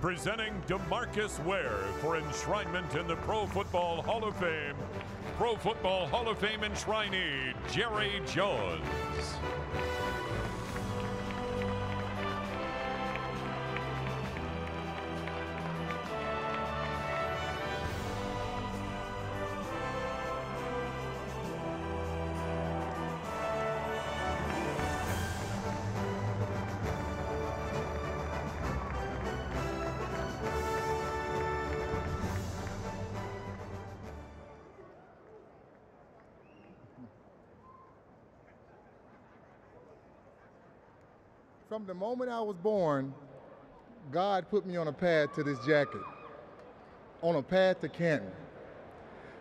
Presenting Demarcus Ware for enshrinement in the Pro Football Hall of Fame, Pro Football Hall of Fame enshrinee, Jerry Jones. From the moment I was born, God put me on a path to this jacket, on a path to Canton.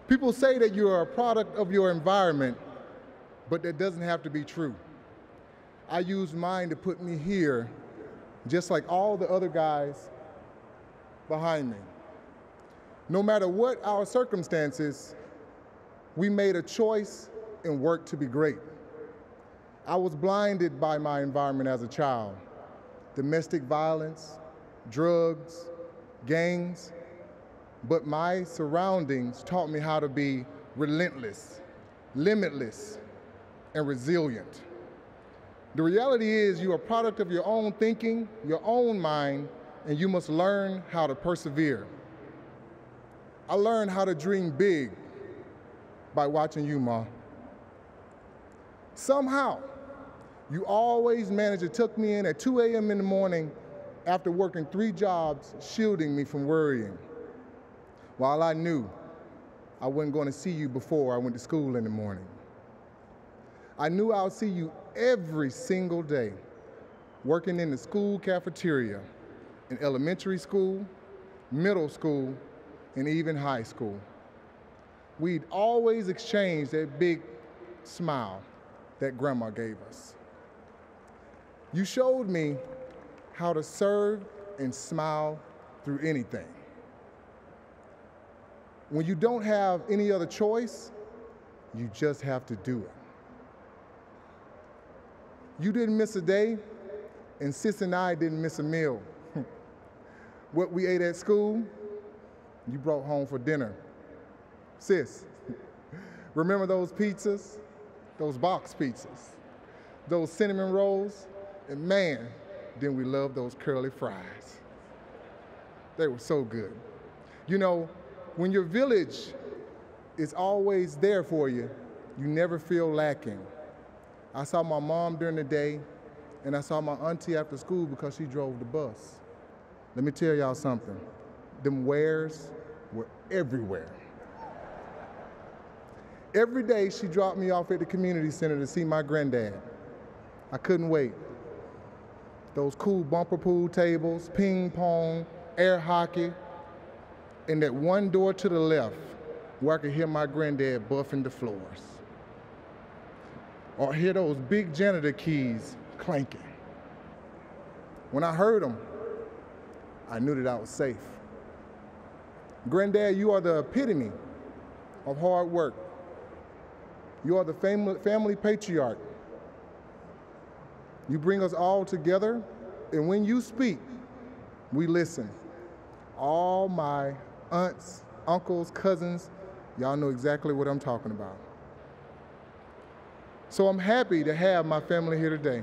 People say that you are a product of your environment, but that doesn't have to be true. I used mine to put me here, just like all the other guys behind me. No matter what our circumstances, we made a choice and worked to be great. I was blinded by my environment as a child. Domestic violence, drugs, gangs, but my surroundings taught me how to be relentless, limitless, and resilient. The reality is you're a product of your own thinking, your own mind, and you must learn how to persevere. I learned how to dream big by watching you, Ma. Somehow, you always managed to tuck me in at 2 a.m. in the morning after working 3 jobs, shielding me from worrying. While I knew I wasn't going to see you before I went to school in the morning. I knew I would see you every single day, working in the school cafeteria, in elementary school, middle school, and even high school. We'd always exchange that big smile that Grandma gave us. You showed me how to serve and smile through anything. When you don't have any other choice, you just have to do it. You didn't miss a day, and Sis and I didn't miss a meal. What we ate at school, you brought home for dinner. Sis, remember those pizzas? Those box pizzas, those cinnamon rolls? And man, then we loved those curly fries. They were so good. You know, when your village is always there for you, you never feel lacking. I saw my mom during the day, and I saw my auntie after school because she drove the bus. Let me tell y'all something. Them Wares were everywhere. Every day she dropped me off at the community center to see my granddad. I couldn't wait. Those cool bumper pool tables, ping pong, air hockey, and that one door to the left where I could hear my granddad buffing the floors. Or hear those big janitor keys clanking. When I heard them, I knew that I was safe. Granddad, you are the epitome of hard work. You are the family patriarch. You bring us all together, and when you speak, we listen. All my aunts, uncles, cousins, y'all know exactly what I'm talking about. So I'm happy to have my family here today.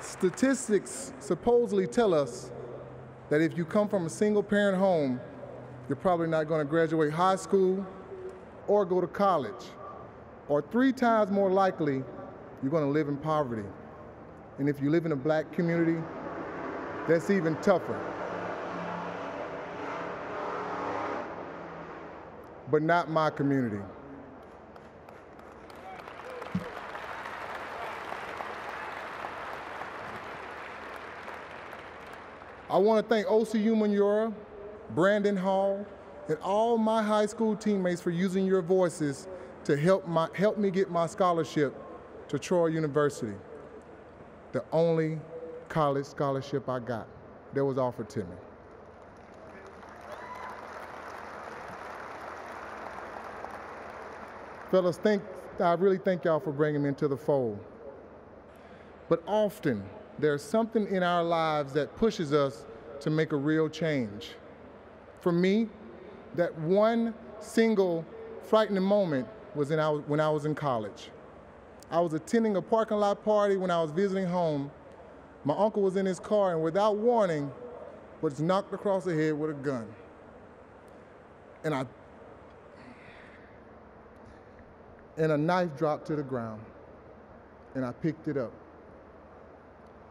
Statistics supposedly tell us that if you come from a single-parent home, you're probably not going to graduate high school or go to college, or 3 times more likely, you're going to live in poverty. And if you live in a black community, that's even tougher. But not my community. I want to thank OCU Manura, Brandon Hall, and all my high school teammates for using your voices to help me get my scholarship to Troy University, the only college scholarship I got that was offered to me. Fellas, I really thank y'all for bringing me into the fold. But often, there's something in our lives that pushes us to make a real change. For me, that one single frightening moment was when I was in college. I was attending a parking lot party when I was visiting home. My uncle was in his car and without warning, was knocked across the head with a gun. And a knife dropped to the ground, and I picked it up.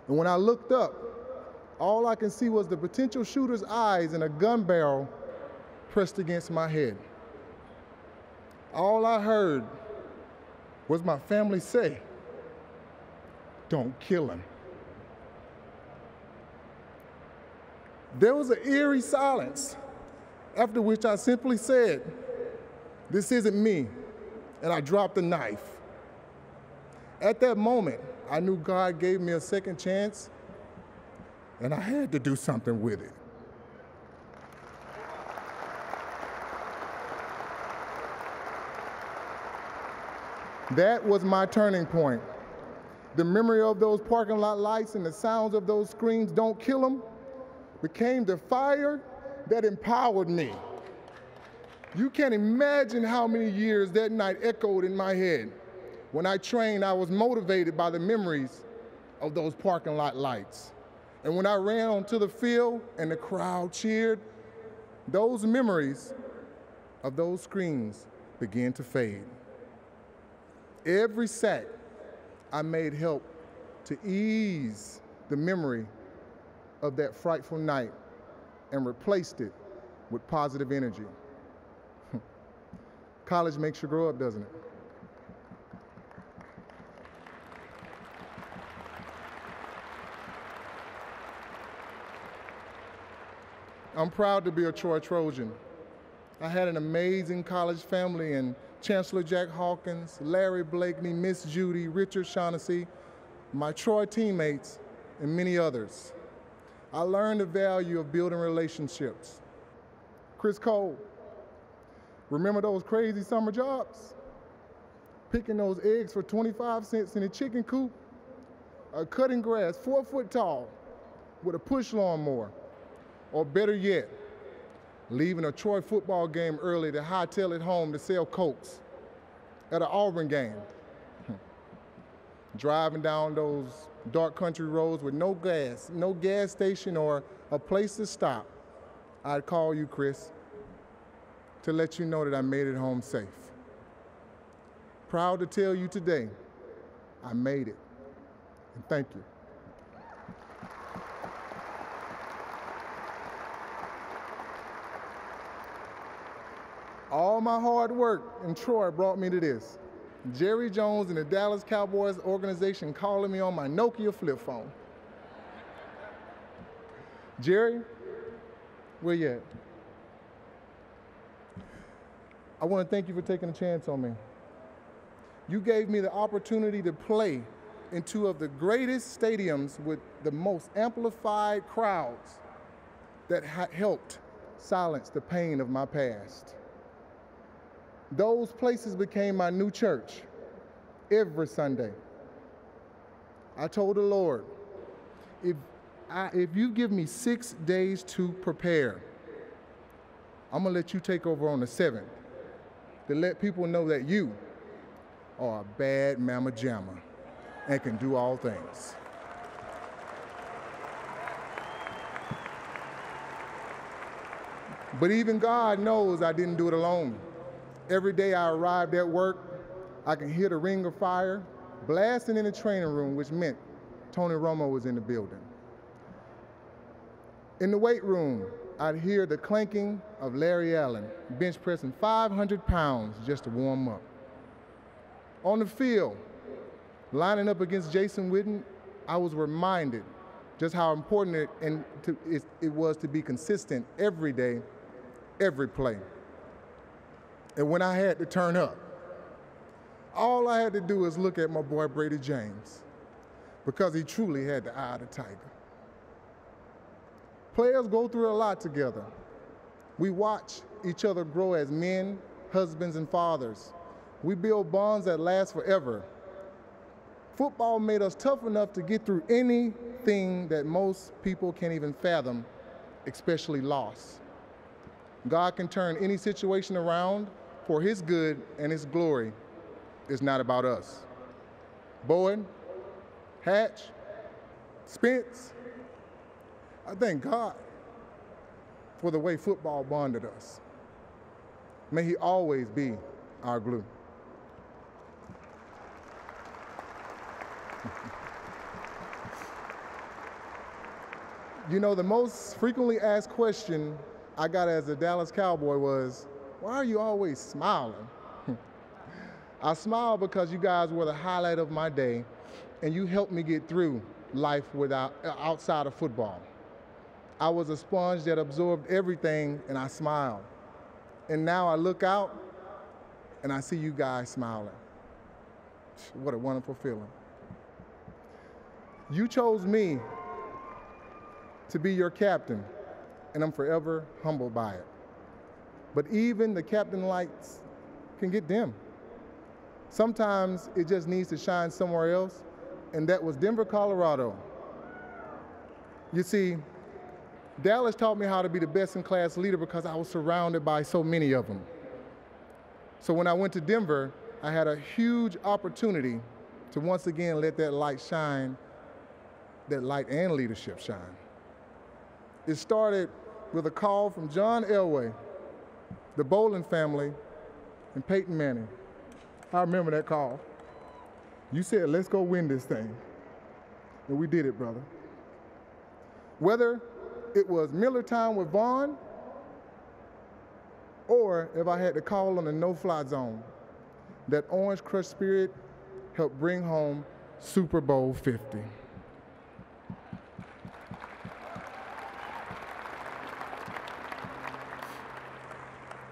And when I looked up, all I could see was the potential shooter's eyes and a gun barrel pressed against my head. All I heard was my family say, "Don't kill him." There was an eerie silence, after which I simply said, "This isn't me," and I dropped the knife. At that moment, I knew God gave me a second chance, and I had to do something with it. That was my turning point. The memory of those parking lot lights and the sounds of those screams, "Don't kill him," became the fire that empowered me. You can't imagine how many years that night echoed in my head. When I trained, I was motivated by the memories of those parking lot lights. And when I ran onto the field and the crowd cheered, those memories of those screams began to fade. Every sack I made helped to ease the memory of that frightful night and replaced it with positive energy. College makes you grow up, doesn't it? I'm proud to be a Troy Trojan. I had an amazing college family in Chancellor Jack Hawkins, Larry Blakeney, Miss Judy, Richard Shaughnessy, my Troy teammates, and many others. I learned the value of building relationships. Chris Cole, remember those crazy summer jobs? Picking those eggs for 25 cents in a chicken coop? Cutting grass 4 foot tall with a push lawnmower? Or better yet, leaving a Troy football game early to hightail it home to sell Cokes at an Auburn game. Driving down those dark country roads with no gas station or a place to stop. I'd call you, Chris, to let you know that I made it home safe. Proud to tell you today, I made it, and thank you. All my hard work in Troy brought me to this. Jerry Jones and the Dallas Cowboys organization calling me on my Nokia flip phone. Jerry, where you at? I want to thank you for taking a chance on me. You gave me the opportunity to play in two of the greatest stadiums with the most amplified crowds that helped silence the pain of my past. Those places became my new church every Sunday. I told the Lord, if you give me 6 days to prepare, I'm gonna let you take over on the 7th to let people know that you are a bad mama jamma and can do all things. But even God knows I didn't do it alone. Every day I arrived at work, I can hear the ring of fire blasting in the training room, which meant Tony Romo was in the building. In the weight room, I'd hear the clanking of Larry Allen, bench pressing 500 pounds just to warm up. On the field, lining up against Jason Witten, I was reminded just how important it was to be consistent every day, every play. And when I had to turn up, all I had to do was look at my boy Brady James, because he truly had the eye of the tiger. Players go through a lot together. We watch each other grow as men, husbands, and fathers. We build bonds that last forever. Football made us tough enough to get through anything that most people can't even fathom, especially loss. God can turn any situation around for his good and his glory. It's not about us. Boyd, Hatch, Spence, I thank God for the way football bonded us. May he always be our glue. You know, the most frequently asked question I got as a Dallas Cowboy was, why are you always smiling? I smile because you guys were the highlight of my day, and you helped me get through life outside of football. I was a sponge that absorbed everything, and I smiled. And now I look out, and I see you guys smiling. What a wonderful feeling. You chose me to be your captain, and I'm forever humbled by it. But even the captain lights can get dim. Sometimes it just needs to shine somewhere else, and that was Denver, Colorado. You see, Dallas taught me how to be the best-in-class leader because I was surrounded by so many of them. So when I went to Denver, I had a huge opportunity to once again let that light shine, that light and leadership shine. It started with a call from John Elway, the Bolin family, and Peyton Manning. I remember that call. You said, let's go win this thing. And we did it, brother. Whether it was Miller time with Vaughn, or if I had to call on the no-fly zone, that Orange Crush spirit helped bring home Super Bowl 50.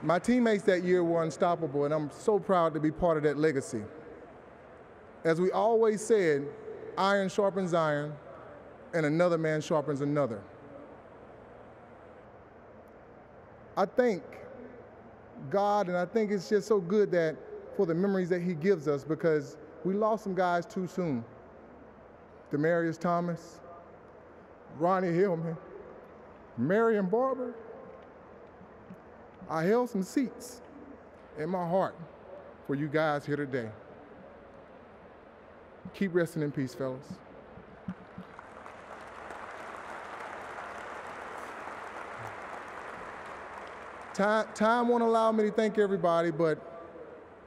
My teammates that year were unstoppable, and I'm so proud to be part of that legacy. As we always said, iron sharpens iron, and another man sharpens another. I thank God, and I think it's just so good that for the memories that he gives us, because we lost some guys too soon. Demarcus Thomas, Ronnie Hillman, Marion Barber. I held some seats in my heart for you guys here today. Keep resting in peace, fellas. Time won't allow me to thank everybody, but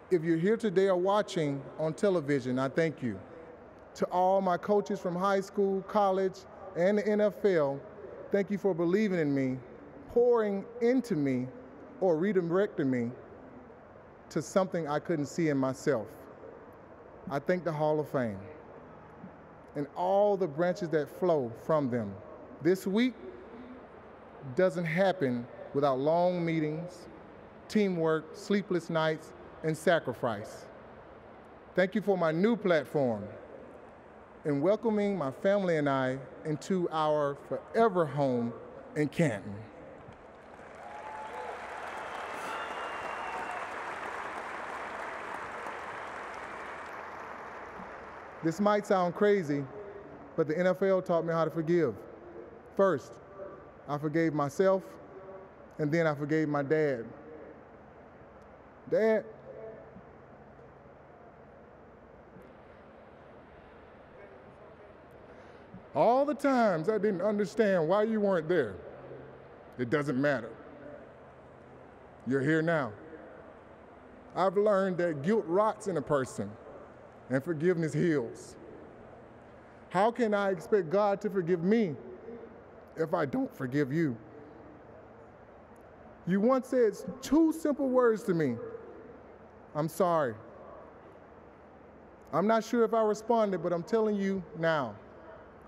if you're here today or watching on television, I thank you. To all my coaches from high school, college, and the NFL, thank you for believing in me, pouring into me, or redirecting me to something I couldn't see in myself. I thank the Hall of Fame and all the branches that flow from them. This week doesn't happen without long meetings, teamwork, sleepless nights, and sacrifice. Thank you for my new platform and welcoming my family and I into our forever home in Canton. This might sound crazy, but the NFL taught me how to forgive. First, I forgave myself, and then I forgave my dad. Dad, all the times I didn't understand why you weren't there, it doesn't matter. You're here now. I've learned that guilt rots in a person, and forgiveness heals. How can I expect God to forgive me if I don't forgive you? You once said two simple words to me: I'm sorry. I'm not sure if I responded, but I'm telling you now,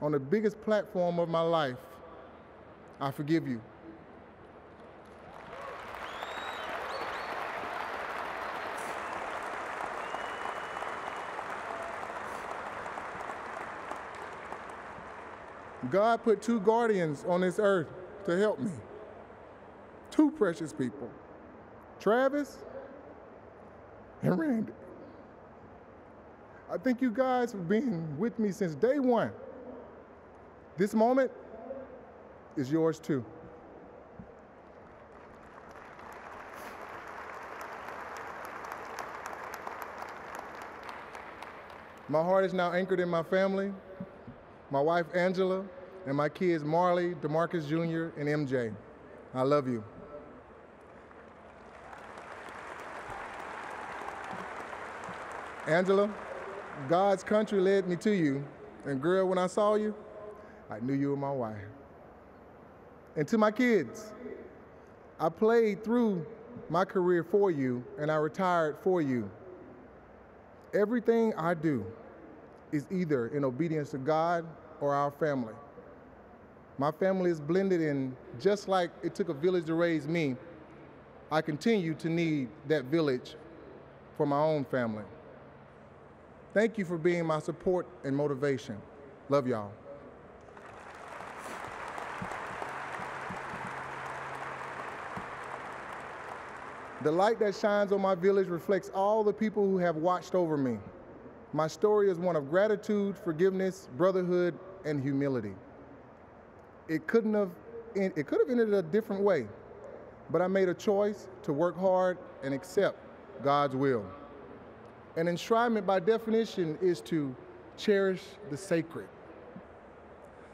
on the biggest platform of my life, I forgive you. God put two guardians on this earth to help me. Two precious people. Travis, and Randy. I thank you guys for being with me since day one. This moment is yours too. My heart is now anchored in my family, my wife Angela, and my kids Marley, Demarcus Jr., and MJ. I love you. Angela, God's country led me to you, and girl, when I saw you, I knew you were my wife. And to my kids, I played through my career for you, and I retired for you. Everything I do is either in obedience to God or our family. My family is blended in. Just like it took a village to raise me, I continue to need that village for my own family. Thank you for being my support and motivation. Love y'all. The light that shines on my village reflects all the people who have watched over me. My story is one of gratitude, forgiveness, brotherhood, and humility. It could have ended a different way, but I made a choice to work hard and accept God's will. An enshrinement, by definition, is to cherish the sacred.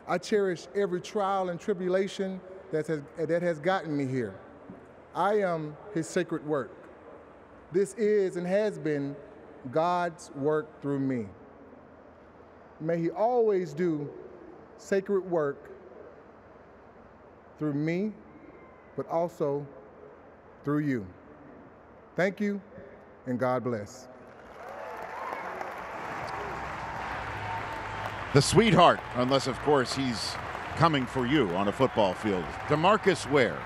I cherish every trial and tribulation that has gotten me here. I am His sacred work. This is and has been God's work through me. May He always do sacred work through me, but also through you. Thank you, and God bless. The sweetheart, unless, of course, he's coming for you on a football field. Demarcus Ware.